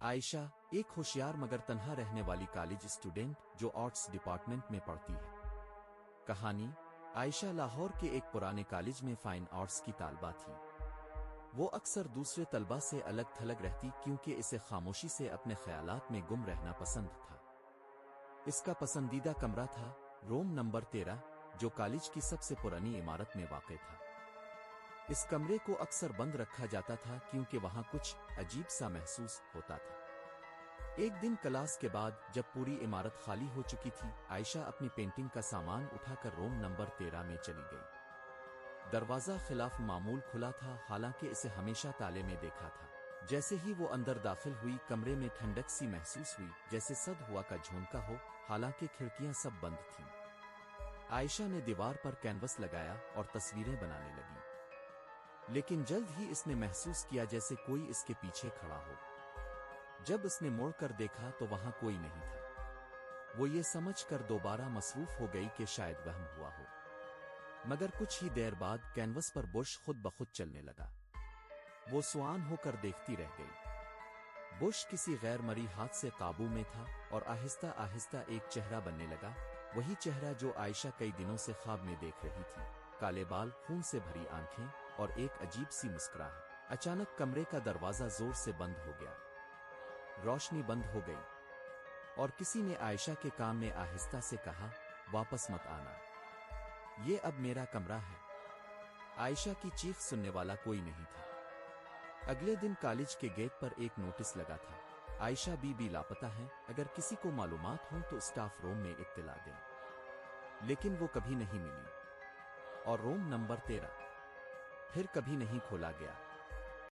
عائشہ ایک ہوشیار مگر تنہا رہنے والی کالج اسٹوڈنٹ جو آرٹس ڈپارٹمنٹ میں پڑھتی ہے۔ کہانی: عائشہ لاہور کے ایک پرانے کالج میں فائن آرٹس کی طالبہ تھی۔ وہ اکثر دوسرے طلبہ سے الگ تھلگ رہتی کیونکہ اسے خاموشی سے اپنے خیالات میں گم رہنا پسند تھا۔ اس کا پسندیدہ کمرہ تھا روم نمبر 13، جو کالج کی سب سے پرانی عمارت میں واقع تھا۔ اس کمرے کو اکثر بند رکھا جاتا تھا کیونکہ وہاں کچھ عجیب سا محسوس ہوتا تھا۔ ایک دن کلاس کے بعد جب پوری عمارت خالی ہو چکی تھی، عائشہ اپنی پینٹنگ کا سامان اٹھا کر روم نمبر 13 میں چلی گئی۔ دروازہ خلاف معمول کھلا تھا، حالانکہ اسے ہمیشہ تالے میں دیکھا تھا۔ جیسے ہی وہ اندر داخل ہوئی، کمرے میں ٹھنڈک سی محسوس ہوئی، جیسے صد ہوا کا جھونکا ہو، حالانکہ کھڑکیاں سب بند تھیں۔ عائشہ نے دیوار پر کینوس لگایا اور تصویریں بنانے لگی، لیکن جلد ہی اس نے محسوس کیا جیسے کوئی اس کے پیچھے کھڑا ہو۔ جب اس نے مڑ کر دیکھا تو وہاں کوئی نہیں تھا۔ وہ یہ سمجھ کر دوبارہ مصروف ہو گئی کہ شاید وہم ہوا ہو، مگر کچھ ہی دیر بعد کینوس پر برش خود بخود چلنے لگا۔ وہ سوان ہو کر دیکھتی رہ گئی۔ برش کسی غیر مرئی ہاتھ سے قابو میں تھا اور آہستہ آہستہ ایک چہرہ بننے لگا، وہی چہرہ جو عائشہ کئی دنوں سے خواب میں دیکھ رہی تھی۔ کالے بال، خون سے بھری آنکھیں اور ایک عجیب سی مسکراہٹ۔ اچانک کمرے کا دروازہ زور سے بند ہو گیا، روشنی بند ہو گئی، اور کسی نے عائشہ کے کان میں آہستہ سے کہا، واپس مت آنا، یہ اب میرا کمرہ ہے۔ عائشہ کی چیخ سننے والا کوئی نہیں تھا۔ اگلے دن کالج کے گیٹ پر ایک نوٹس لگا تھا، عائشہ بی لاپتہ ہیں، اگر کسی کو معلومات ہوں تو اسٹاف روم میں اطلاع دیں۔ لیکن وہ کبھی نہیں ملی، اور روم نمبر 13 پھر کبھی نہیں کھولا گیا۔